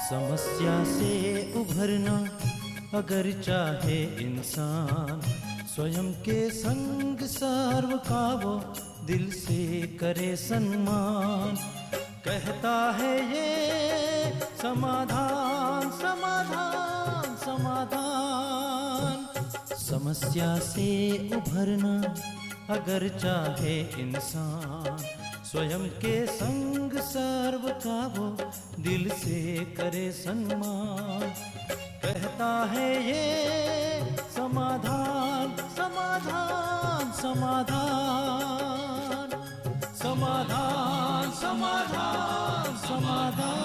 समस्या से उभरना अगर चाहे इंसान, स्वयं के संग सर्व का वो दिल से करे सम्मान। कहता है ये समाधान समाधान समाधान। समस्या से उभरना अगर चाहे इंसान, स्वयं के संग सर्व का वो दिल से करे सम्मान। कहता है ये समाधान समाधान समाधान समाधान समाधान समाधान।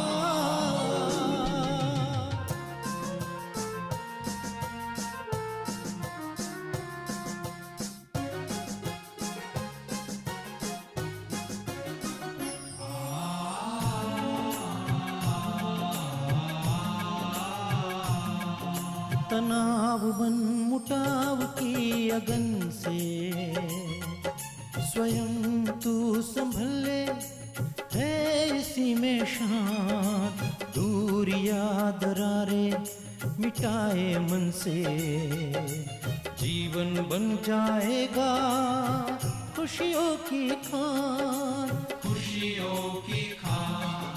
तनाव मन मुटाव की अगन से स्वयं तू संभल ले, है इसी में शांत। दूरियां दरारे मिटाए मन से, जीवन बन जाएगा खुशियों की खान खुशियों की खान।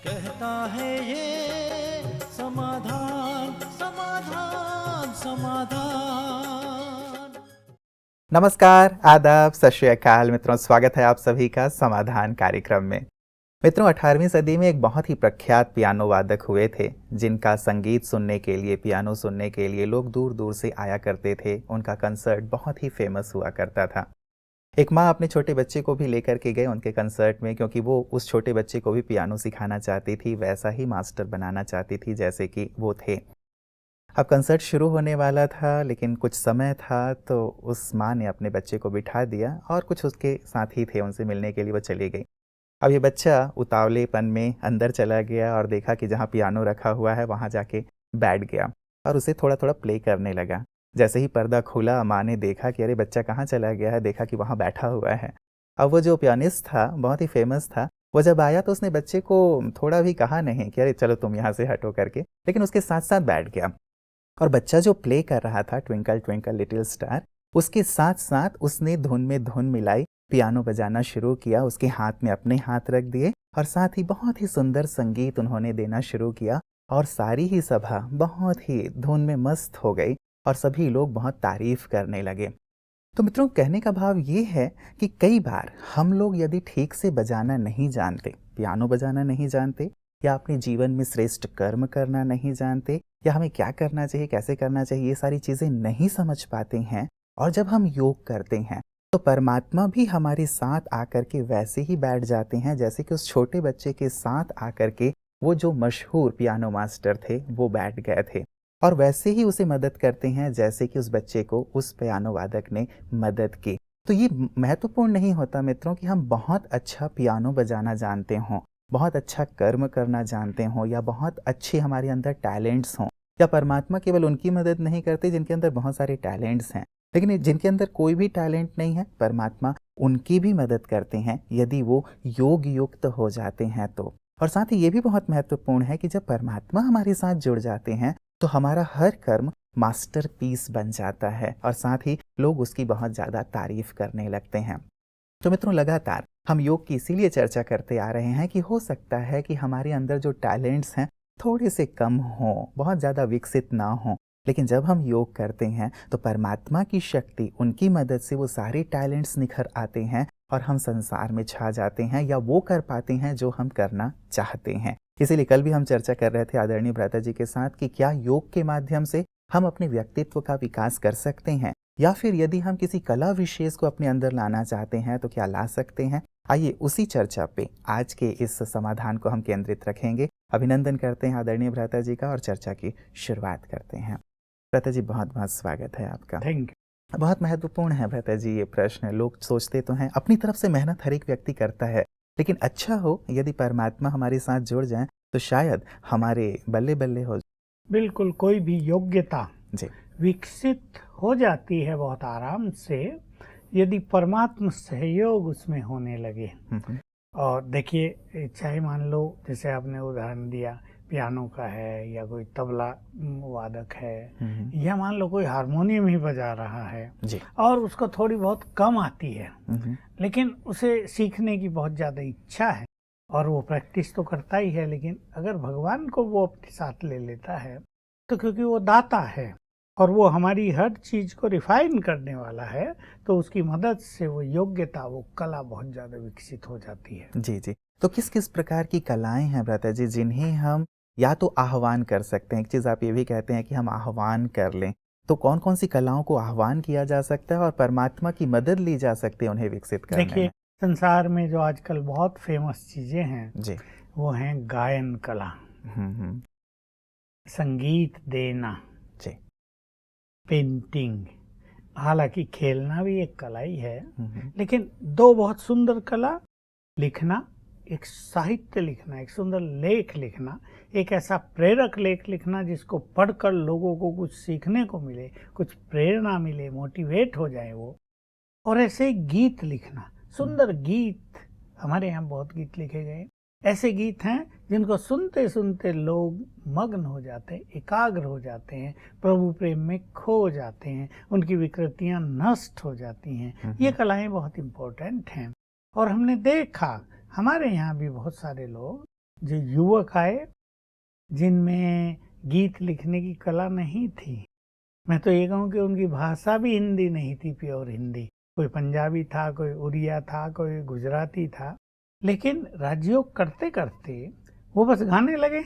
कहता है ये समाधान समाधान समाधान। नमस्कार, आदाब, सत श्री अकाल मित्रों, स्वागत है आप सभी का समाधान कार्यक्रम में। मित्रों, 18वीं सदी में एक बहुत ही प्रख्यात पियानो वादक हुए थे, जिनका संगीत सुनने के लिए, पियानो सुनने के लिए लोग दूर दूर से आया करते थे। उनका कंसर्ट बहुत ही फेमस हुआ करता था। एक माँ अपने छोटे बच्चे को भी लेकर के गए उनके कंसर्ट में, क्योंकि वो उस छोटे बच्चे को भी पियानो सिखाना चाहती थी, वैसा ही मास्टर बनाना चाहती थी जैसे कि वो थे। अब कंसर्ट शुरू होने वाला था, लेकिन कुछ समय था तो उस माँ ने अपने बच्चे को बिठा दिया और कुछ उसके साथी थे, उनसे मिलने के लिए वो चली गई। अब ये बच्चा उतावलेपन में अंदर चला गया और देखा कि जहाँ पियानो रखा हुआ है वहाँ जाके बैठ गया और उसे थोड़ा थोड़ा प्ले करने लगा। जैसे ही पर्दा खुला, माँ ने देखा कि अरे बच्चा कहाँ चला गया है, देखा कि वहाँ बैठा हुआ है। अब वो जो पियानिस्ट था, बहुत ही फेमस था, वो जब आया तो उसने बच्चे को थोड़ा भी कहा नहीं कि अरे चलो तुम यहाँ से हटो करके, लेकिन उसके साथ साथ बैठ गया। और बच्चा जो प्ले कर रहा था ट्विंकल ट्विंकल लिटिल स्टार, उसके साथ साथ उसने धुन में धुन मिलाई, पियानो बजाना शुरू किया, उसके हाथ में अपने हाथ रख दिए और साथ ही बहुत ही सुंदर संगीत उन्होंने देना शुरू किया और सारी ही सभा बहुत ही धुन में मस्त हो गई और सभी लोग बहुत तारीफ करने लगे। तो मित्रों, कहने का भाव ये है कि कई बार हम लोग यदि ठीक से बजाना नहीं जानते, पियानो बजाना नहीं जानते, या अपने जीवन में श्रेष्ठ कर्म करना नहीं जानते, या हमें क्या करना चाहिए, कैसे करना चाहिए, ये सारी चीज़ें नहीं समझ पाते हैं, और जब हम योग करते हैं तो परमात्मा भी हमारे साथ आकर के वैसे ही बैठ जाते हैं जैसे कि उस छोटे बच्चे के साथ आकर के वो जो मशहूर पियानो मास्टर थे वो बैठ गए थे, और वैसे ही उसे मदद करते हैं जैसे कि उस बच्चे को उस पियानो वादक ने मदद की। तो ये महत्वपूर्ण नहीं होता मित्रों कि हम बहुत अच्छा पियानो बजाना जानते हों, बहुत अच्छा कर्म करना जानते हों, या बहुत अच्छे हमारे अंदर टैलेंट्स हों, या परमात्मा केवल उनकी मदद नहीं करते जिनके अंदर बहुत सारे टैलेंट्स हैं, लेकिन जिनके अंदर कोई भी टैलेंट नहीं है, परमात्मा उनकी भी मदद करते हैं यदि वो योग युक्त हो जाते हैं तो। और साथ ही ये भी बहुत महत्वपूर्ण है कि जब परमात्मा हमारे साथ जुड़ जाते हैं तो हमारा हर कर्म मास्टरपीस बन जाता है और साथ ही लोग उसकी बहुत ज़्यादा तारीफ करने लगते हैं। तो मित्रों, लगातार हम योग की इसीलिए चर्चा करते आ रहे हैं कि हो सकता है कि हमारे अंदर जो टैलेंट्स हैं थोड़े से कम हों, बहुत ज़्यादा विकसित ना हों, लेकिन जब हम योग करते हैं तो परमात्मा की शक्ति, उनकी मदद से वो सारे टैलेंट्स निखर आते हैं और हम संसार में छा जाते हैं, या वो कर पाते हैं जो हम करना चाहते हैं। इसीलिए कल भी हम चर्चा कर रहे थे आदरणीय भ्राता जी के साथ कि क्या योग के माध्यम से हम अपने व्यक्तित्व का विकास कर सकते हैं, या फिर यदि हम किसी कला विशेष को अपने अंदर लाना चाहते हैं तो क्या ला सकते हैं। आइए उसी चर्चा पे आज के इस समाधान को हम केंद्रित रखेंगे। अभिनंदन करते हैं आदरणीय भ्राता जी का और चर्चा की शुरुआत करते हैं। भ्राता जी, बहुत बहुत स्वागत है आपका। Thank you. बहुत महत्वपूर्ण है भ्राता जी ये प्रश्न। लोग सोचते तो हैं, अपनी तरफ से मेहनत हर एक व्यक्ति करता है, लेकिन अच्छा हो यदि परमात्मा हमारे साथ जुड़ जाए तो शायद हमारे बल्ले बल्ले हो। बिल्कुल, कोई भी योग्यता जी विकसित हो जाती है बहुत आराम से यदि परमात्मा सहयोग उसमें होने लगे। और देखिए, चाहे मान लो जैसे आपने उदाहरण दिया पियानो का है या कोई तबला वादक है या मान लो कोई हारमोनियम ही बजा रहा है जी। और उसको थोड़ी बहुत कम आती है, लेकिन उसे सीखने की बहुत ज़्यादा इच्छा है और वो प्रैक्टिस तो करता ही है, लेकिन अगर भगवान को वो अपने साथ ले लेता है तो क्योंकि वो दाता है और वो हमारी हर चीज़ को रिफाइन करने वाला है, तो उसकी मदद से वो योग्यता, वो कला बहुत ज़्यादा विकसित हो जाती है। जी जी। तो किस किस प्रकार की कलाएं हैं भ्राता जी जिन्हें हम या तो आह्वान कर सकते हैं? एक चीज़ आप ये भी कहते हैं कि हम आह्वान कर लें, तो कौन कौन सी कलाओं को आह्वान किया जा सकता है और परमात्मा की मदद ली जा सकती है उन्हें विकसित करने देखिए, में? संसार में जो आजकल बहुत फेमस चीज़ें हैं जी। वो हैं गायन कला, संगीत देना, जी। पेंटिंग। हालांकि खेलना भी एक कला ही है, लेकिन दो बहुत सुंदर कला, लिखना, एक साहित्य लिखना, एक सुंदर लेख लिखना, एक ऐसा प्रेरक लेख लिखना जिसको पढ़कर लोगों को कुछ सीखने को मिले, कुछ प्रेरणा मिले, मोटिवेट हो जाए वो, और ऐसे गीत लिखना, सुंदर गीत। हमारे यहाँ बहुत गीत लिखे गए, ऐसे गीत हैं जिनको सुनते सुनते लोग मग्न हो जाते हैं, एकाग्र हो जाते हैं, प्रभु प्रेम में खो जाते हैं, उनकी विकृतियां नष्ट हो जाती हैं। ये कलाएं बहुत इम्पोर्टेंट हैं और हमने देखा हमारे यहाँ भी बहुत सारे लोग जो युवक आए जिनमें गीत लिखने की कला नहीं थी। मैं तो ये कहूँ कि उनकी भाषा भी हिंदी नहीं थी, प्योर हिंदी। कोई पंजाबी था, कोई उड़िया था, कोई गुजराती था, लेकिन राजयोग करते करते वो बस गाने लगे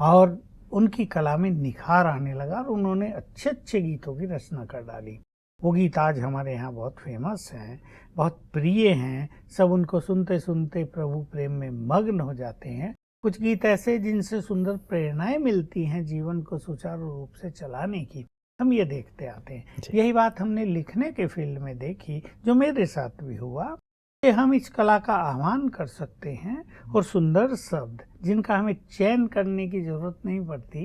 और उनकी कला में निखार आने लगा और उन्होंने अच्छे अच्छे गीतों की रचना कर डाली। वो गीत आज हमारे यहाँ बहुत फेमस हैं, बहुत प्रिय हैं, सब उनको सुनते सुनते प्रभु प्रेम में मग्न हो जाते हैं। कुछ गीत ऐसे जिनसे सुंदर प्रेरणाएं मिलती हैं जीवन को सुचारू रूप से चलाने की, हम ये देखते आते हैं। यही बात हमने लिखने के फील्ड में देखी, जो मेरे साथ भी हुआ, कि हम इस कला का आह्वान कर सकते हैं और सुंदर शब्द जिनका हमें चयन करने की जरूरत नहीं पड़ती,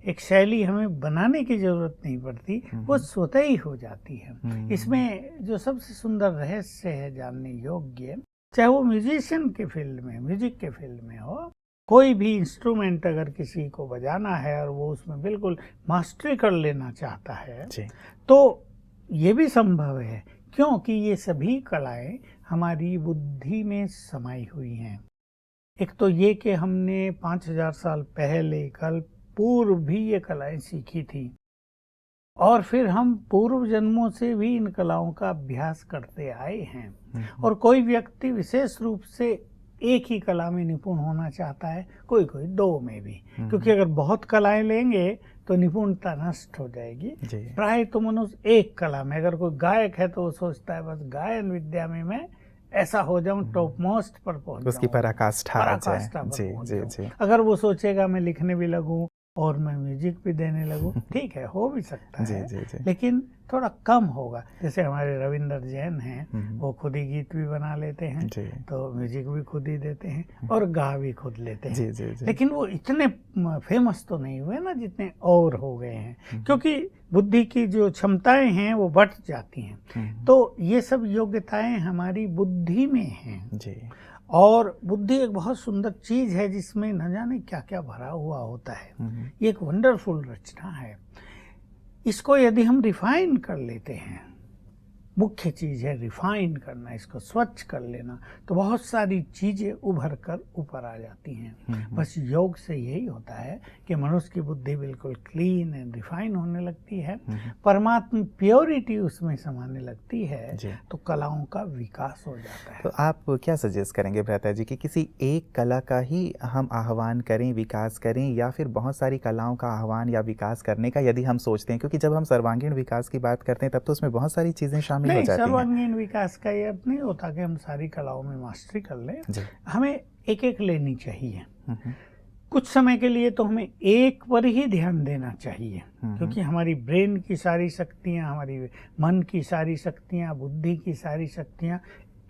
एक शैली हमें बनाने की जरूरत नहीं पड़ती, वो स्वतः ही हो जाती है। इसमें जो सबसे सुंदर रहस्य है जानने योग्य, चाहे वो म्यूजिशियन के फील्ड में, म्यूजिक के फील्ड में हो, कोई भी इंस्ट्रूमेंट अगर किसी को बजाना है और वो उसमें बिल्कुल मास्टरी कर लेना चाहता है तो ये भी संभव है, क्योंकि ये सभी कलाएं हमारी बुद्धि में समाई हुई हैं। एक तो ये कि हमने 5000 साल पहले, कल पूर्व भी ये कलाएं सीखी थी और फिर हम पूर्व जन्मों से भी इन कलाओं का अभ्यास करते आए हैं। और कोई व्यक्ति विशेष रूप से एक ही कला में निपुण होना चाहता है, कोई कोई दो में भी, क्योंकि अगर बहुत कलाएं लेंगे तो निपुणता नष्ट हो जाएगी। प्राय तो मनुष्य एक कला में, अगर कोई गायक है तो वो सोचता है बस गायन विद्या में मैं ऐसा हो जाऊं, टॉप मोस्ट पर पहुंच, उसकी पराकाष्ठा आ जाए। जी। अगर वो सोचेगा मैं लिखने भी लगूं और मैं म्यूजिक भी देने लगूं, ठीक है, हो भी सकता है, लेकिन थोड़ा कम होगा। जैसे हमारे रविंद्र जैन हैं, वो खुद ही गीत भी बना लेते हैं, तो म्यूजिक भी खुद ही देते हैं और गा भी खुद लेते हैं। लेकिन वो इतने फेमस तो नहीं हुए ना जितने और हो गए हैं, क्योंकि बुद्धि की जो क्षमताएं हैं वो बढ़ जाती हैं। तो ये सब योग्यताएं हमारी बुद्धि में हैं और बुद्धि एक बहुत सुंदर चीज है जिसमें न जाने क्या क्या भरा हुआ होता है। ये एक वंडरफुल रचना है। इसको यदि हम रिफाइन कर लेते हैं, मुख्य चीज है रिफाइन करना, इसको स्वच्छ कर लेना, तो बहुत सारी चीजें उभर कर ऊपर आ जाती हैं। बस योग से यही होता है कि मनुष्य की बुद्धि बिल्कुल क्लीन एंड रिफाइन होने लगती है, परमात्मा प्योरिटी उसमें समाने लगती है, तो कलाओं का विकास हो जाता है। तो आप क्या सजेस्ट करेंगे भ्राता जी कि किसी एक कला का ही हम आह्वान करें, विकास करें, या फिर बहुत सारी कलाओं का आह्वान या विकास करने का यदि हम सोचते हैं? क्योंकि जब हम सर्वांगीण विकास की बात करते हैं तब तो उसमें बहुत सारी चीजें नहीं, सर्वांगीण विकास का ये अर्थ नहीं होता कि हम सारी कलाओं में मास्टरी कर लें। हमें एक एक लेनी चाहिए। कुछ समय के लिए तो हमें एक पर ही ध्यान देना चाहिए, क्योंकि हमारी ब्रेन की सारी शक्तियाँ, हमारी मन की सारी शक्तियाँ, बुद्धि की सारी शक्तियाँ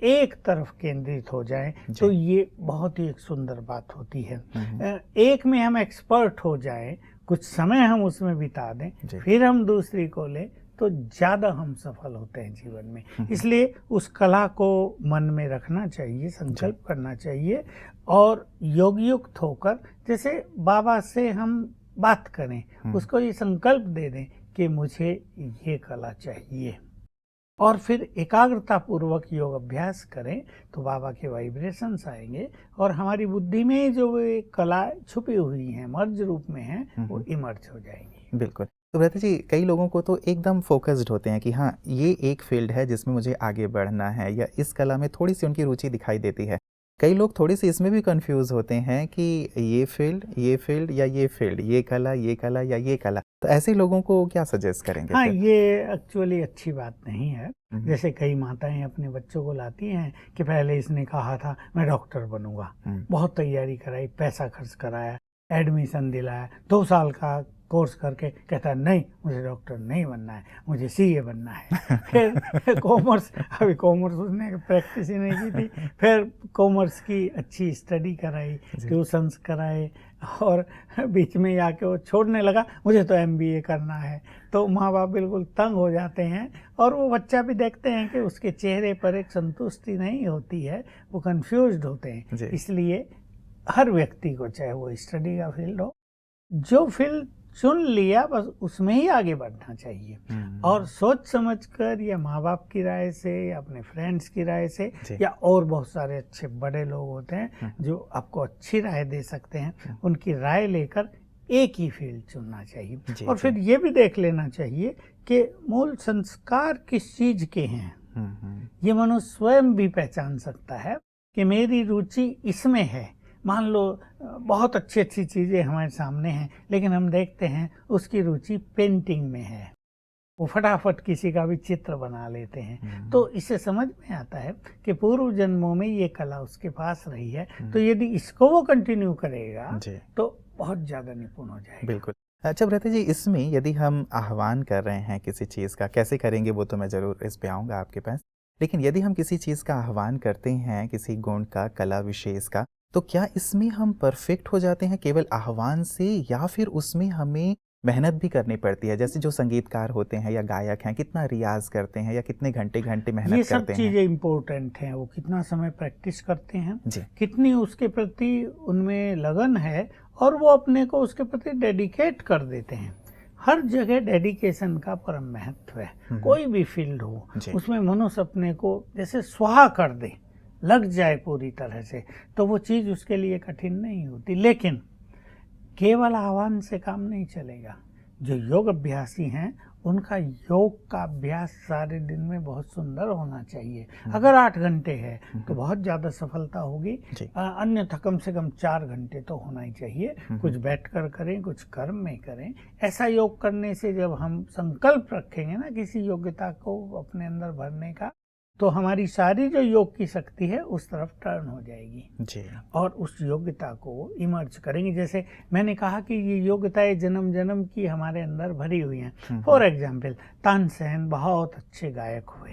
एक तरफ केंद्रित हो जाएं, तो ये बहुत ही एक सुंदर बात होती है। एक में हम एक्सपर्ट हो जाएं, कुछ समय हम उसमें बिता दें, फिर हम दूसरी को लें, तो ज़्यादा हम सफल होते हैं जीवन में। इसलिए उस कला को मन में रखना चाहिए, संकल्प करना चाहिए और योग युक्त होकर, जैसे बाबा से हम बात करें, उसको ये संकल्प दे दें कि मुझे ये कला चाहिए, और फिर एकाग्रता पूर्वक योग अभ्यास करें तो बाबा के वाइब्रेशंस आएंगे और हमारी बुद्धि में जो वे कला छुपी हुई हैं, मर्ज रूप में हैं, वो इमर्ज हो जाएंगी। बिल्कुल। तो भ्राता जी, कई लोगों को तो एकदम फोकस्ड होते हैं कि हाँ, ये एक फील्ड है जिसमें मुझे आगे बढ़ना है, या इस कला में थोड़ी सी उनकी रुचि दिखाई देती है। कई लोग थोड़ी सी इसमें भी कंफ्यूज होते हैं कि ये फील्ड या ये फील्ड, ये कला या ये कला। तो ऐसे लोगों को क्या सजेस्ट करेंगे? हाँ, ये एक्चुअली अच्छी बात नहीं है। जैसे कई माताएं अपने बच्चों को लाती हैं कि पहले इसने कहा था मैं डॉक्टर बनूंगा, बहुत तैयारी कराई, पैसा खर्च कराया, एडमिशन दिलाया, 2 साल का कोर्स करके कहता है नहीं मुझे डॉक्टर नहीं बनना है, मुझे सीए बनना है। फिर कॉमर्स, अभी कॉमर्स उसने प्रैक्टिस ही नहीं की थी, फिर कॉमर्स की अच्छी स्टडी कराई, ट्यूशंस कराए, और बीच में आके वो छोड़ने लगा, मुझे तो एमबीए करना है। तो माँ बाप बिल्कुल तंग हो जाते हैं और वो बच्चा भी देखते हैं कि उसके चेहरे पर एक संतुष्टि नहीं होती है, वो कंफ्यूज्ड होते हैं। इसलिए हर व्यक्ति को, चाहे वो स्टडी का फील्ड हो, जो फील्ड चुन लिया बस उसमें ही आगे बढ़ना चाहिए, और सोच समझकर, या माँ बाप की राय से, या अपने फ्रेंड्स की राय से, या और बहुत सारे अच्छे बड़े लोग होते हैं जो आपको अच्छी राय दे सकते हैं, उनकी राय लेकर एक ही फील्ड चुनना चाहिए। और फिर ये भी देख लेना चाहिए कि मूल संस्कार किस चीज के हैं। ये मनुष्य स्वयं भी पहचान सकता है कि मेरी रुचि इसमें है। मान लो बहुत अच्छी अच्छी चीज़ें हमारे सामने हैं, लेकिन हम देखते हैं उसकी रुचि पेंटिंग में है, वो फटाफट किसी का भी चित्र बना लेते हैं। तो इससे समझ में आता है कि पूर्व जन्मों में ये कला उसके पास रही है, तो यदि इसको वो कंटिन्यू करेगा तो बहुत ज़्यादा निपुण हो जाएगा। बिल्कुल। अच्छा भ्राता जी, इसमें यदि हम आह्वान कर रहे हैं किसी चीज़ का, कैसे करेंगे वो तो मैं ज़रूर इस पे आऊँगा आपके पास, लेकिन यदि हम किसी चीज़ का आह्वान करते हैं, किसी गुण का, कला विशेष का, तो क्या इसमें हम परफेक्ट हो जाते हैं केवल आह्वान से, या फिर उसमें हमें मेहनत भी करनी पड़ती है? जैसे जो संगीतकार होते हैं या गायक हैं, कितना रियाज करते हैं या कितने घंटे मेहनत करते हैं? ये सब चीज़ें इम्पोर्टेंट हैं। वो कितना समय प्रैक्टिस करते हैं, कितनी उसके प्रति उनमें लगन है, और वो अपने को उसके प्रति डेडिकेट कर देते हैं। हर जगह डेडिकेशन का परम महत्व है। कोई भी फील्ड हो, उसमें मनुष्य अपने को जैसे स्वाहा कर दे, लग जाए पूरी तरह से, तो वो चीज़ उसके लिए कठिन नहीं होती। लेकिन केवल आह्वान से काम नहीं चलेगा। जो योग अभ्यासी हैं, उनका योग का अभ्यास सारे दिन में बहुत सुंदर होना चाहिए। अगर 8 घंटे है तो बहुत ज़्यादा सफलता होगी, अन्यथा कम से कम 4 घंटे तो होना ही चाहिए। कुछ बैठकर करें, कुछ कर्म में करें। ऐसा योग करने से जब हम संकल्प रखेंगे ना किसी योग्यता को अपने अंदर भरने का, तो हमारी सारी जो योग की शक्ति है उस तरफ टर्न हो जाएगी और उस योग्यता को इमर्ज करेंगे। जैसे मैंने कहा कि ये योग्यताएं जन्म जन्म की हमारे अंदर भरी हुई हैं। फॉर एग्जाम्पल, तानसेन बहुत अच्छे गायक हुए,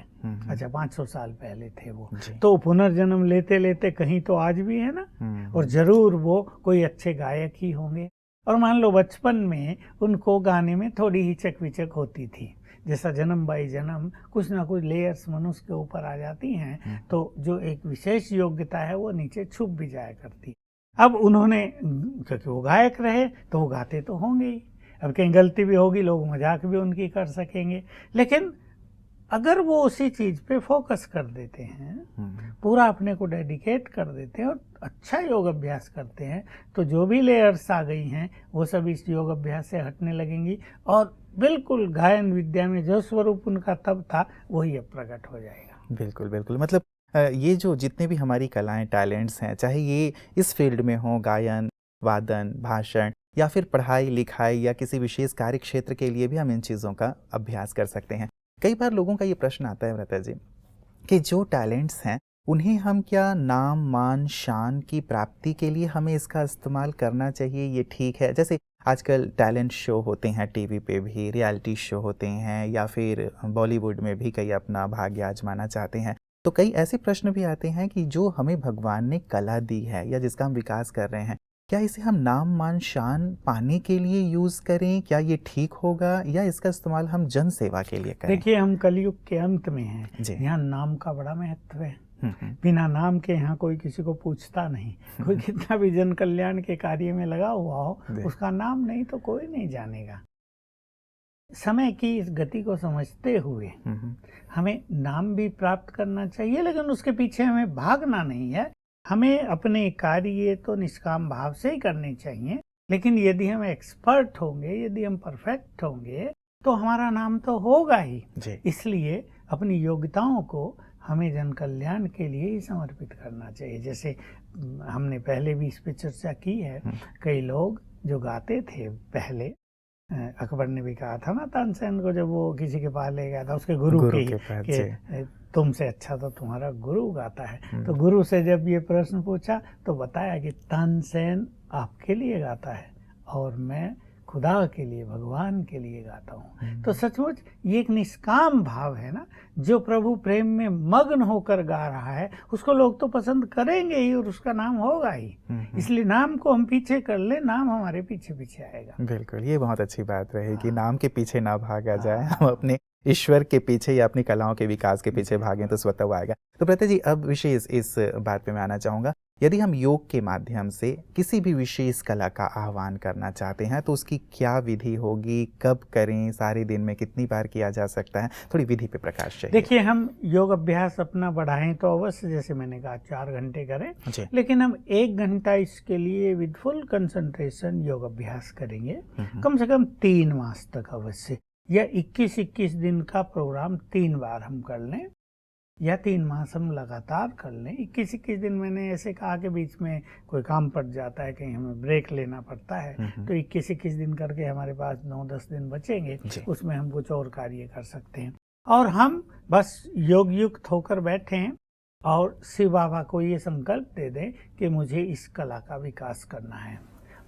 अच्छा 500 साल पहले थे वो, तो पुनर्जन्म लेते लेते कहीं तो आज भी है ना, और जरूर वो कोई अच्छे गायक ही होंगे। और मान लो बचपन में उनको गाने में थोड़ी हिचक विचक होती थी, जैसा जन्म बाई जन्म कुछ ना कुछ लेयर्स मनुष्य के ऊपर आ जाती हैं, तो जो एक विशेष योग्यता है वो नीचे छुप भी जाया करती। अब उन्होंने, क्योंकि वो गायक रहे तो वो गाते तो होंगे ही, अब कहीं गलती भी होगी, लोग मजाक भी उनकी कर सकेंगे, लेकिन अगर वो उसी चीज़ पे फोकस कर देते हैं, पूरा अपने को डेडिकेट कर देते हैं और अच्छा योग अभ्यास करते हैं, तो जो भी लेयर्स आ गई हैं वो सब इस योग अभ्यास से हटने लगेंगी और बिल्कुल गायन विद्या में जो स्वरूप उनका तब था वही अब प्रकट हो जाएगा। बिल्कुल बिल्कुल। मतलब ये जो जितने भी हमारी कलाएं, टैलेंट्स हैं, चाहे ये इस फील्ड में हो, गायन, वादन, भाषण, या फिर पढ़ाई लिखाई, या किसी विशेष कार्य क्षेत्र के लिए भी हम इन चीज़ों का अभ्यास कर सकते हैं। कई बार लोगों का ये प्रश्न आता है भ्राता जी कि जो टैलेंट्स हैं उन्हें हम क्या नाम, मान, शान की प्राप्ति के लिए हमें इसका इस्तेमाल करना चाहिए, ये ठीक है? जैसे आजकल टैलेंट शो होते हैं टीवी पे भी, रियलिटी शो होते हैं, या फिर बॉलीवुड में भी कई अपना भाग्य आजमाना चाहते हैं। तो कई ऐसे प्रश्न भी आते हैं कि जो हमें भगवान ने कला दी है या जिसका हम विकास कर रहे हैं, क्या इसे हम नाम मान शान पाने के लिए यूज करें? क्या ये ठीक होगा या इसका इस्तेमाल हम जन सेवा के लिए करें? देखिए, हम कलयुग के अंत में हैं। जी। यहाँ नाम का बड़ा महत्व है। बिना नाम के यहाँ कोई किसी को पूछता नहीं। कोई कितना भी जन कल्याण के कार्य में लगा हुआ हो, उसका नाम नहीं तो कोई नहीं जानेगा। समय की इस गति को समझते हुए हमें नाम भी प्राप्त करना चाहिए, लेकिन उसके पीछे हमें भागना नहीं है। हमें अपने कार्य तो निष्काम भाव से ही करने चाहिए, लेकिन यदि हम एक्सपर्ट होंगे, यदि हम परफेक्ट होंगे, तो हमारा नाम तो होगा ही। इसलिए अपनी योग्यताओं को हमें जन कल्याण के लिए ही समर्पित करना चाहिए। जैसे हमने पहले भी इस पर चर्चा की है, कई लोग जो गाते थे पहले, अकबर ने भी कहा था ना तानसेन को, जब वो किसी के पास ले गया था उसके गुरु के तुमसे अच्छा तो तुम्हारा गुरु गाता है। तो गुरु से जब ये प्रश्न पूछा तो बताया कि तानसेन आपके लिए गाता है और मैं खुदा के लिए, भगवान के लिए गाता हूँ। तो सचमुच ये एक निष्काम भाव है ना। जो प्रभु प्रेम में मग्न होकर गा रहा है उसको लोग तो पसंद करेंगे ही और उसका नाम होगा ही। इसलिए नाम को हम पीछे कर ले, नाम हमारे पीछे पीछे आएगा। बिल्कुल, ये बहुत अच्छी बात रहेगी। नाम के पीछे ना भागा जाए, हम अपने ईश्वर के पीछे या अपनी कलाओं के विकास के पीछे भागें तो स्वतः वो आएगा। तो प्रत्यय जी, अब विशेष इस बात पे मैं आना चाहूँगा, यदि हम योग के माध्यम से किसी भी विशेष कला का आह्वान करना चाहते हैं तो उसकी क्या विधि होगी, कब करें, सारे दिन में कितनी बार किया जा सकता है? थोड़ी विधि पे प्रकाश चाहिए। देखिए, हम योग अभ्यास अपना बढ़ाएं तो अवश्य, जैसे मैंने कहा, 4 घंटे करें, लेकिन हम 1 घंटा इसके लिए विद फुल कंसंट्रेशन योग अभ्यास करेंगे, कम से कम 3 मास तक अवश्य, या 21-21 दिन का प्रोग्राम 3 बार हम कर लें, या 3 मास हम लगातार कर लें। 21-21 दिन मैंने ऐसे कहा कि बीच में कोई काम पड़ जाता है, कहीं हमें ब्रेक लेना पड़ता है, तो 21-21 दिन करके हमारे पास 9-10 दिन बचेंगे, उसमें हम कुछ और कार्य कर सकते हैं। और हम बस योग युक्त होकर बैठें और शिव बाबा को ये संकल्प दे दें कि मुझे इस कला का विकास करना है।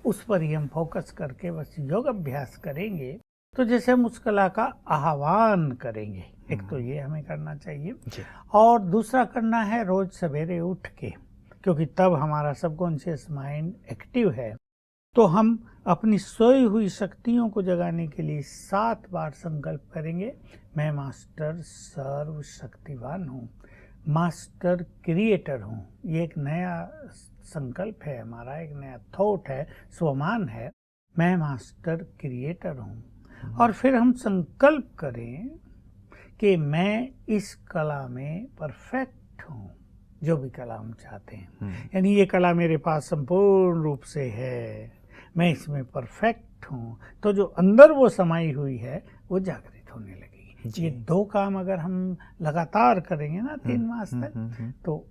उस पर ही हम फोकस करके बस योग अभ्यास करेंगे। तो जैसे हम उस कला का आह्वान करेंगे, एक तो ये हमें करना चाहिए, और दूसरा करना है रोज सवेरे उठ के, क्योंकि तब हमारा सबकॉन्शियस माइंड एक्टिव है। तो हम अपनी सोई हुई शक्तियों को जगाने के लिए 7 बार संकल्प करेंगे। मैं मास्टर सर्वशक्तिवान हूँ, मास्टर क्रिएटर हूँ। ये एक नया संकल्प है हमारा, एक नया थॉट है, स्वमान है, मैं मास्टर क्रिएटर हूँ। और फिर हम संकल्प करें कि मैं इस कला में परफेक्ट हूँ, जो भी कला हम चाहते हैं। यानी ये कला मेरे पास संपूर्ण रूप से है, मैं इसमें परफेक्ट हूँ। तो जो अंदर वो समाई हुई है वो जागृत होने लगेगी। ये 2 काम अगर हम लगातार करेंगे ना 3 मास तक, तो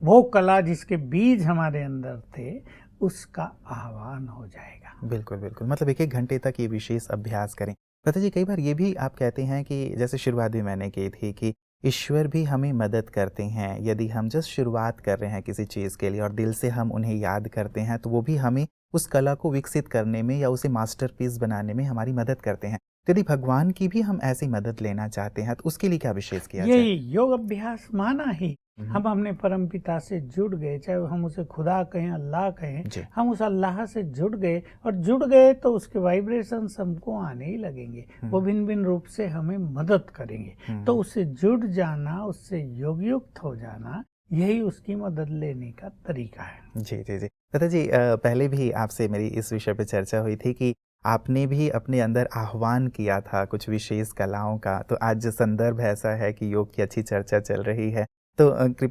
वो कला जिसके बीज हमारे अंदर थे उसका आह्वान हो जाएगा। बिल्कुल बिल्कुल, मतलब 1-1 घंटे तक ये विशेष अभ्यास करें। प्रत्यय जी, कई बार ये भी आप कहते हैं कि जैसे शुरुआत भी मैंने की थी कि ईश्वर भी हमें मदद करते हैं। यदि हम जस्ट शुरुआत कर रहे हैं किसी चीज़ के लिए और दिल से हम उन्हें याद करते हैं तो वो भी हमें उस कला को विकसित करने में या उसे मास्टरपीस बनाने में हमारी मदद करते हैं। यदि भगवान की भी हम ऐसी मदद लेना चाहते हैं तो उसके लिए क्या विशेष किया जाए? ये योग अभ्यास माना ही हम अपने परम पिता से जुड़ गए, चाहे हम उसे खुदा कहें, अल्लाह कहें, हम उस अल्लाह से जुड़ गए, और जुड़ गए तो उसके वाइब्रेशंस हमको आने ही लगेंगे। वो भिन्न भिन्न रूप से हमें मदद करेंगे। तो उससे जुड़ जाना, उससे योग युक्त हो जाना, यही उसकी मदद लेने का तरीका है। जी जी जी, प्रत्यय जी, पहले भी आपसे मेरी इस विषय पर चर्चा हुई थी कि आपने भी अपने अंदर आह्वान किया था कुछ विशेष कलाओं का। तो आज जो संदर्भ ऐसा है कि योग की अच्छी चर्चा चल रही है, तो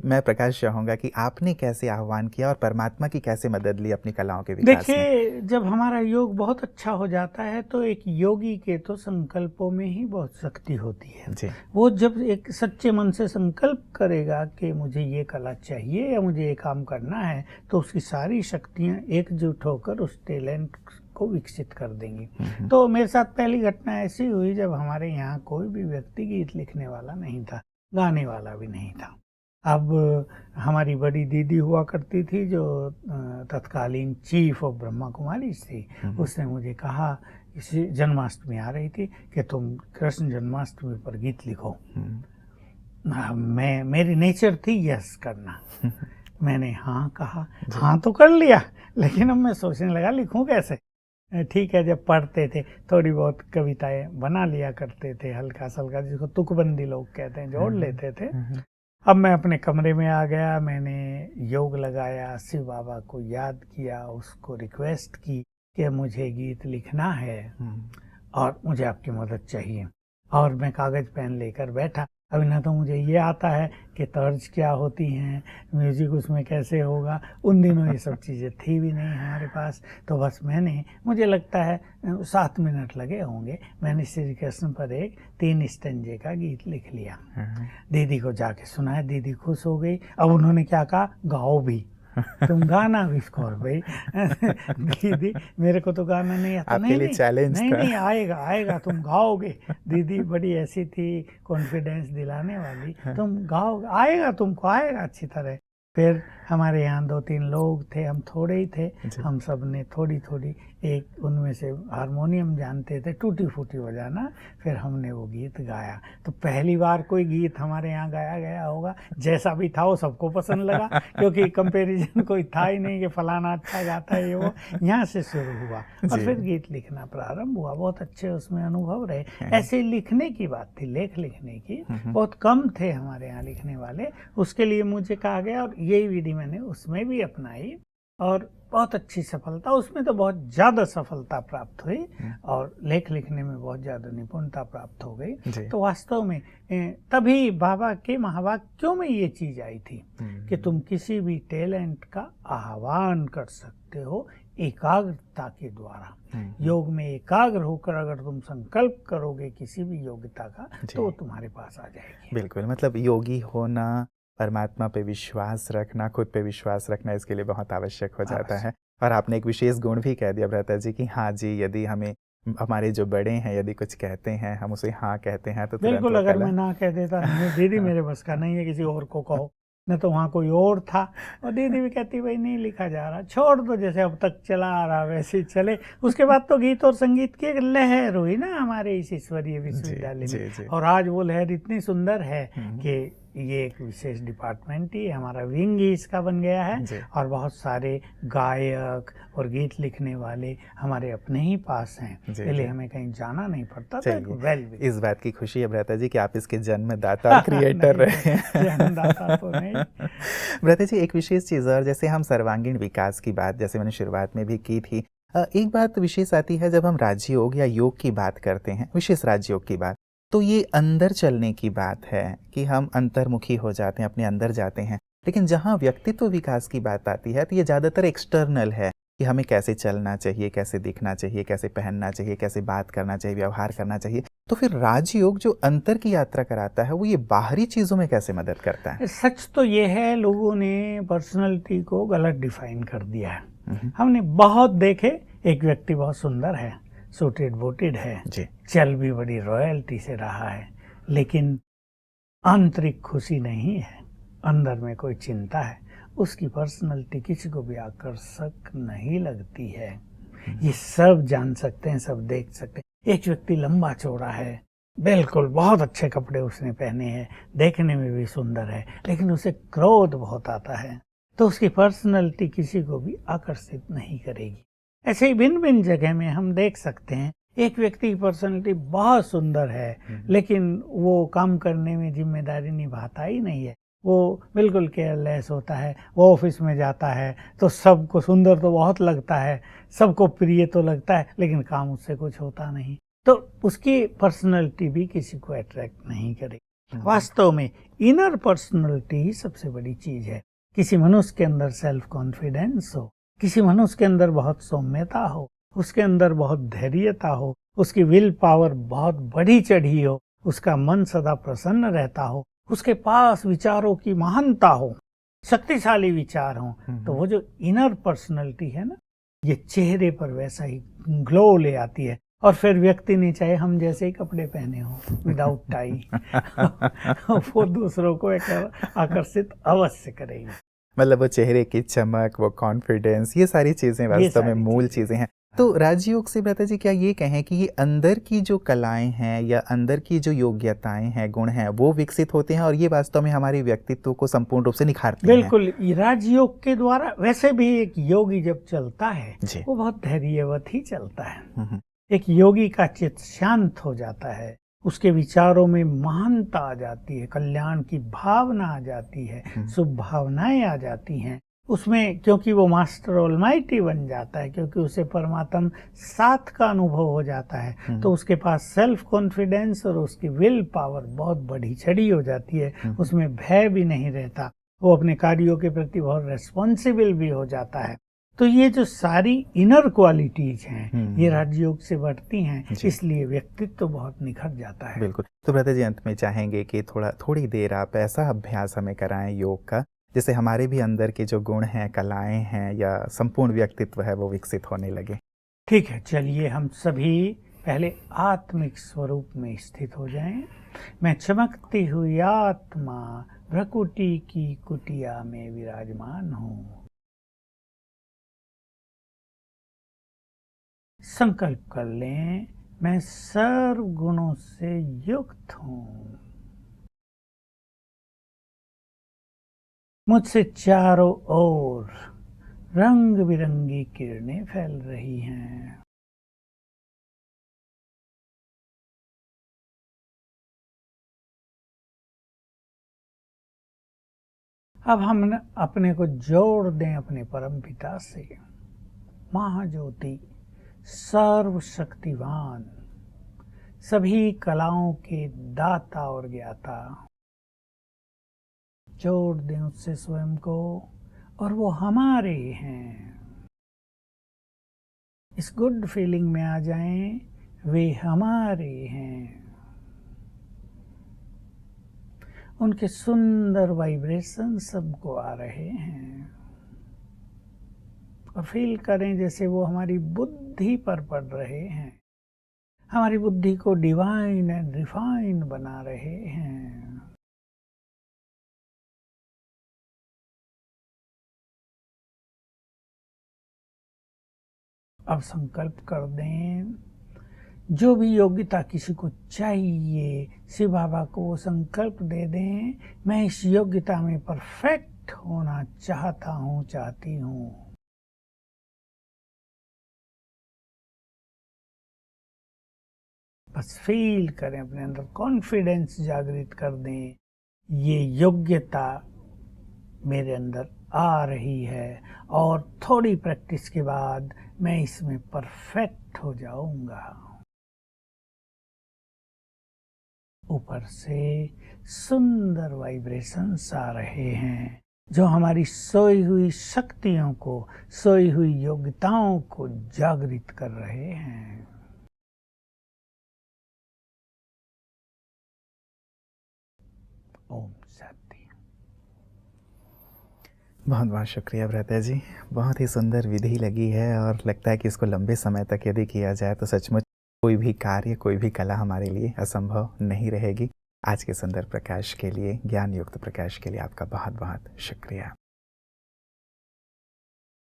मैं प्रकाश चाहूँगा कि आपने कैसे आह्वान किया और परमात्मा की कैसे मदद ली अपनी कलाओं के विकास में? देखिए, जब हमारा योग बहुत अच्छा हो जाता है तो एक योगी के तो संकल्पों में ही बहुत शक्ति होती है जी। वो जब एक सच्चे मन से संकल्प करेगा कि मुझे ये कला चाहिए या मुझे ये काम करना है, तो उसकी सारी शक्तियाँ एकजुट होकर उस टैलेंट को विकसित कर देंगी। तो मेरे साथ पहली घटना ऐसी हुई जब हमारे यहाँ कोई भी व्यक्ति गीत लिखने वाला नहीं था, गाने वाला भी नहीं था। अब हमारी बड़ी दीदी हुआ करती थी जो तत्कालीन चीफ ऑफ ब्रह्मा कुमारी थी, उसने मुझे कहा, इसी जन्माष्टमी आ रही थी, कि तुम कृष्ण जन्माष्टमी पर गीत लिखो। मेरी नेचर थी यस करना, मैंने हाँ कहा, हाँ तो कर लिया, लेकिन अब मैं सोचने लगा लिखूं कैसे। ठीक है, जब पढ़ते थे थोड़ी बहुत कविताएं बना लिया करते थे, हल्का सल्का, जिसको तुकबंदी लोग कहते हैं, जोड़ लेते थे। अब मैं अपने कमरे में आ गया, मैंने योग लगाया, शिव बाबा को याद किया, उसको रिक्वेस्ट की कि मुझे गीत लिखना है और मुझे आपकी मदद चाहिए। और मैं कागज़ पेन लेकर बैठा। अभी ना तो मुझे ये आता है कि तर्ज क्या होती हैं, म्यूज़िक उसमें कैसे होगा, उन दिनों ये सब चीज़ें थी भी नहीं हमारे पास। तो बस मैंने, मुझे लगता है 7 मिनट लगे होंगे, मैंने श्री कृष्ण पर एक 3 स्टेंजे का गीत लिख लिया। दीदी को जाके सुनाया, दीदी खुश हो गई। अब उन्होंने क्या कहा, गाओ भी, तुम गाना भी स्कोर भाई। दीदी, मेरे को तो गाना नहीं आता। आपके लिए चैलेंज था। नहीं आएगा आएगा, तुम गाओगे। दीदी बड़ी ऐसी थी, कॉन्फिडेंस दिलाने वाली, तुम गाओगे, आएगा, तुमको आएगा अच्छी तरह। फिर हमारे यहाँ 2-3 लोग थे, हम थोड़े ही थे, हम सब ने थोड़ी थोड़ी, एक उनमें से हारमोनियम जानते थे, टूटी फूटी बजाना, फिर हमने वो गीत गाया। तो पहली बार कोई गीत हमारे यहाँ गाया गया होगा, जैसा भी था वो सबको पसंद लगा, क्योंकि कंपैरिजन कोई था ही नहीं कि फलाना अच्छा गाता है, ये वो यहाँ से शुरू हुआ और फिर गीत लिखना प्रारंभ हुआ। बहुत अच्छे उसमें अनुभव रहे। ऐसे लिखने की बात थी, लेख लिखने की, बहुत कम थे हमारे यहाँ लिखने वाले। उसके लिए मुझे कहा गया और यही विधि मैंने उसमें भी अपनाई और बहुत अच्छी सफलता, उसमें तो बहुत ज़्यादा सफलता प्राप्त हुई और लेख लिखने में बहुत ज़्यादा निपुणता प्राप्त हो गई। तो वास्तव में तभी बाबा के महावाक्यों में ये चीज़ आई थी कि तुम किसी भी टैलेंट का आह्वान कर सकते हो एकाग्रता के द्वारा। योग में एकाग्र होकर अगर तुम संकल्प करोगे किसी भी योग्यता का, तो वो तुम्हारे पास आ जाएगी। बिल्कुल, मतलब योगी होना, परमात्मा पे विश्वास रखना, खुद पे विश्वास रखना, इसके लिए बहुत आवश्यक हो जाता है। और आपने एक विशेष गुण भी कह दिया भ्राता जी कि हाँ जी, यदि हमें हमारे जो बड़े हैं यदि कुछ कहते हैं, हम उसे हाँ कहते हैं तो बिल्कुल, अगर मैं ना कह देता दीदी मेरे बस का नहीं है, किसी और को कहो, न तो वहाँ कोई और था। और दीदी भी कहती भाई नहीं लिखा जा रहा, छोड़ दो, जैसे अब तक चला आ रहा वैसे ही चले। उसके बाद तो गीत और संगीत की एक लहर हुई ना हमारे इस ईश्वरीय विश्वविद्यालय में। और आज वो लहर इतनी सुंदर है कि ये एक विशेष डिपार्टमेंट ही, हमारा विंग ही इसका बन गया है। और बहुत सारे गायक और गीत लिखने वाले हमारे अपने ही पास हैं, इसलिए हमें कहीं जाना नहीं पड़ता। तो इस बात की खुशी है भ्राता जी कि आप इसके जन्मदाता और क्रिएटर रहे हैं। जन्मदाता तो नहीं। भ्राता जी, एक विशेष चीज़ और, जैसे हम सर्वांगीण विकास की बात, जैसे मैंने शुरुआत में भी की थी, एक बात विशेष आती है जब हम राजयोग या योग की बात करते हैं, विशेष राजयोग की बात, तो ये अंदर चलने की बात है कि हम अंतर्मुखी हो जाते हैं, अपने अंदर जाते हैं। लेकिन जहाँ व्यक्तित्व विकास की बात आती है तो ये ज़्यादातर एक्सटर्नल है कि हमें कैसे चलना चाहिए, कैसे दिखना चाहिए, कैसे पहनना चाहिए, कैसे बात करना चाहिए, व्यवहार करना चाहिए। तो फिर राजयोग जो अंतर की यात्रा कराता है, वो ये बाहरी चीज़ों में कैसे मदद करता है? सच तो ये है, लोगों ने पर्सनैलिटी को गलत डिफाइन कर दिया है। हमने बहुत देखे, एक व्यक्ति बहुत सुंदर है, सूटेड बूटेड है, चल भी बड़ी रॉयल्टी से रहा है, लेकिन आंतरिक खुशी नहीं है, अंदर में कोई चिंता है, उसकी पर्सनैलिटी किसी को भी आकर्षक नहीं लगती है। ये सब जान सकते हैं, सब देख सकते हैं। एक व्यक्ति लंबा चौड़ा है, बिल्कुल बहुत अच्छे कपड़े उसने पहने हैं, देखने में भी सुंदर है, लेकिन उसे क्रोध बहुत आता है, तो उसकी पर्सनैलिटी किसी को भी आकर्षित नहीं करेगी। ऐसे ही भिन्न भिन्न जगह में हम देख सकते हैं, एक व्यक्ति की पर्सनैलिटी बहुत सुंदर है, लेकिन वो काम करने में जिम्मेदारी निभाता ही नहीं है, वो बिल्कुल केयरलेस होता है। वो ऑफिस में जाता है तो सबको सुंदर तो बहुत लगता है, सबको प्रिय तो लगता है, लेकिन काम उससे कुछ होता नहीं, तो उसकी पर्सनैलिटी भी किसी को अट्रैक्ट नहीं करेगी। वास्तव में इनर पर्सनैलिटी ही सबसे बड़ी चीज है। किसी मनुष्य के अंदर सेल्फ कॉन्फिडेंस हो, किसी मनुष्य के अंदर बहुत सौम्यता हो, उसके अंदर बहुत धैर्यता हो, उसकी विल पावर बहुत बढ़ी चढ़ी हो, उसका मन सदा प्रसन्न रहता हो, उसके पास विचारों की महानता हो, शक्तिशाली विचार हो, तो वो जो इनर पर्सनैलिटी है ना, ये चेहरे पर वैसा ही ग्लो ले आती है। और फिर व्यक्ति नहीं चाहे हम जैसे ही कपड़े पहने हो, विदाउट टाई, वो दूसरों को आकर्षित अवश्य करेगी। मतलब वो चेहरे की चमक, वो कॉन्फिडेंस, ये सारी चीज़ें वास्तव में मूल चीज़ें हैं। तो राजयोग से भ्राता जी क्या ये कहें कि ये अंदर की जो कलाएं हैं या अंदर की जो योग्यताएं हैं, गुण हैं, वो विकसित होते हैं और ये वास्तव में हमारे व्यक्तित्व को संपूर्ण रूप से निखारती हैं? बिल्कुल, राजयोग के द्वारा वैसे भी एक योगी जब चलता है जी। वो बहुत धैर्यवत ही चलता है। हम्म, एक योगी का चित्त शांत हो जाता है, उसके विचारों में महानता आ जाती है, कल्याण की भावना आ जाती है, शुभ भावनाएं आ जाती हैं उसमें, क्योंकि वो मास्टर ऑलमाइटी बन जाता है, क्योंकि उसे परमात्मा साथ का अनुभव हो जाता है, तो उसके पास सेल्फ कॉन्फिडेंस और उसकी विल पावर बहुत बढ़ी चढ़ी हो जाती है, उसमें भय भी नहीं रहता, वो अपने कार्यों के प्रति बहुत रेस्पॉन्सिबल भी हो जाता है। तो ये जो सारी इनर क्वालिटीज हैं ये राजयोग से बढ़ती हैं, इसलिए व्यक्तित्व तो बहुत निखर जाता है। बिल्कुल। तो भ्राता जी अंत में चाहेंगे कि थोड़ी देर आप ऐसा अभ्यास हमें कराएं योग का, जिससे हमारे भी अंदर के जो गुण हैं, कलाएं हैं या संपूर्ण व्यक्तित्व है वो विकसित होने लगे। ठीक है, चलिए हम सभी पहले आत्मिक स्वरूप में स्थित हो जाएं। मैं चमकती हुई आत्मा भ्रकुटी की कुटिया में विराजमान हूँ। संकल्प कर लें, मैं सर्व गुणों से युक्त हूँ। मुझसे चारों ओर रंग बिरंगी किरणें फैल रही हैं। अब हम अपने को जोड़ दें अपने परम पिता से। महाज्योति, सर्वशक्तिवान, सभी कलाओं के दाता और ज्ञाता, जोड़ दें उससे स्वयं को और वो हमारे हैं। इस गुड फीलिंग में आ जाएं, वे हमारे हैं। उनके सुंदर वाइब्रेशन सबको आ रहे हैं और फील करें जैसे वो हमारी बुद्धि पर पड़ रहे हैं, हमारी बुद्धि को डिवाइन एंड रिफाइन बना रहे हैं। अब संकल्प कर दें, जो भी योग्यता किसी को चाहिए, शिव बाबा को वो संकल्प दे दें, मैं इस योग्यता में परफेक्ट होना चाहता हूँ, चाहती हूँ। बस फील करें, अपने अंदर कॉन्फिडेंस जागृत कर दें, ये योग्यता मेरे अंदर आ रही है और थोड़ी प्रैक्टिस के बाद मैं इसमें परफेक्ट हो जाऊंगा। ऊपर से सुंदर वाइब्रेशंस आ रहे हैं जो हमारी सोई हुई शक्तियों को, सोई हुई योग्यताओं को जागृत कर रहे हैं। ओम शांति। बहुत बहुत शुक्रिया भ्राता जी, बहुत ही सुंदर विधि लगी है और लगता है कि इसको लंबे समय तक यदि किया जाए तो सचमुच कोई भी कार्य, कोई भी कला हमारे लिए असंभव नहीं रहेगी। आज के सुंदर प्रकाश के लिए, ज्ञान युक्त प्रकाश के लिए आपका बहुत बहुत शुक्रिया।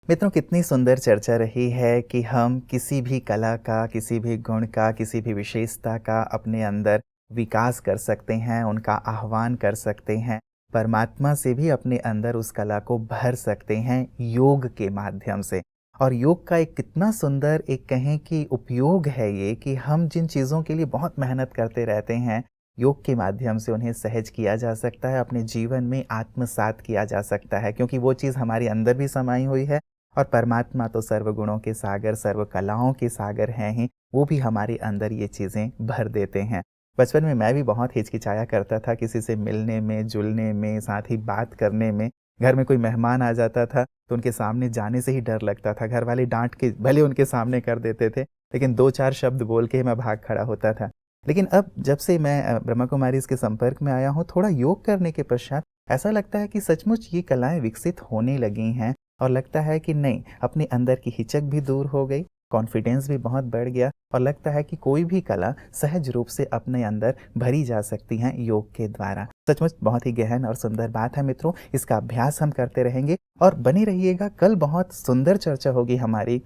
मित्रों, कितनी सुंदर चर्चा रही है कि हम किसी भी कला का, किसी भी गुण का, किसी भी विशेषता का अपने अंदर विकास कर सकते हैं, उनका आह्वान कर सकते हैं, परमात्मा से भी अपने अंदर उस कला को भर सकते हैं योग के माध्यम से। और योग का एक कितना सुंदर एक कहें कि उपयोग है ये कि हम जिन चीज़ों के लिए बहुत मेहनत करते रहते हैं, योग के माध्यम से उन्हें सहज किया जा सकता है, अपने जीवन में आत्मसात किया जा सकता है, क्योंकि वो चीज़ हमारे अंदर भी समाई हुई है और परमात्मा तो सर्वगुणों के सागर, सर्व कलाओं के सागर हैं ही, वो भी हमारे अंदर ये चीज़ें भर देते हैं। बचपन में मैं भी बहुत हिचकिचाया करता था किसी से मिलने में, जुलने में, साथ ही बात करने में। घर में कोई मेहमान आ जाता था तो उनके सामने जाने से ही डर लगता था। घर वाले डांट के भले उनके सामने कर देते थे, लेकिन 2-4 शब्द बोल के ही मैं भाग खड़ा होता था। लेकिन अब जब से मैं ब्रह्मा कुमारी के संपर्क में आया हूँ, थोड़ा योग करने के पश्चात ऐसा लगता है कि सचमुच ये कलाएं विकसित होने लगी हैं और लगता है कि नहीं, अपने अंदर की हिचक भी दूर हो गई, कॉन्फिडेंस भी बहुत बढ़ गया और लगता है कि कोई भी कला सहज रूप से अपने अंदर भरी जा सकती हैं योग के द्वारा। सचमुच बहुत ही गहन और सुंदर बात है मित्रों, इसका अभ्यास हम करते रहेंगे और बने रहिएगा। कल बहुत सुंदर चर्चा होगी हमारी,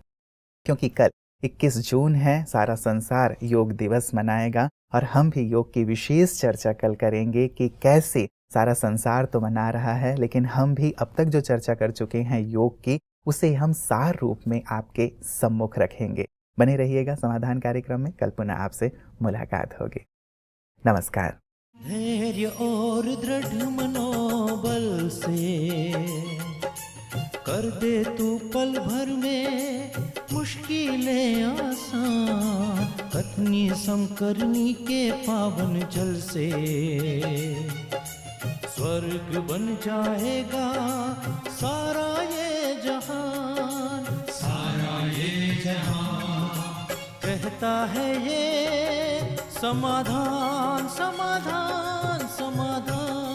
क्योंकि कल 21 जून है, सारा संसार योग दिवस मनाएगा और हम भी योग की विशेष चर्चा कल करेंगे कि कैसे सारा संसार तो मना रहा है, लेकिन हम भी अब तक जो चर्चा कर चुके हैं योग की, उसे हम सार रूप में आपके सम्मुख रखेंगे। बने रहिएगा समाधान कार्यक्रम में, कल पुनः आपसे मुलाकात होगी। नमस्कार। धैर्य और दृढ़ मनोबल से कर दे तू पल भर में मुश्किलें आसान, कतनी समकरनी के पावन जल से स्वर्ग बन जाएगा सारा ये जहान, सारा ये जहान। कहता है ये समाधान समाधान समाधान।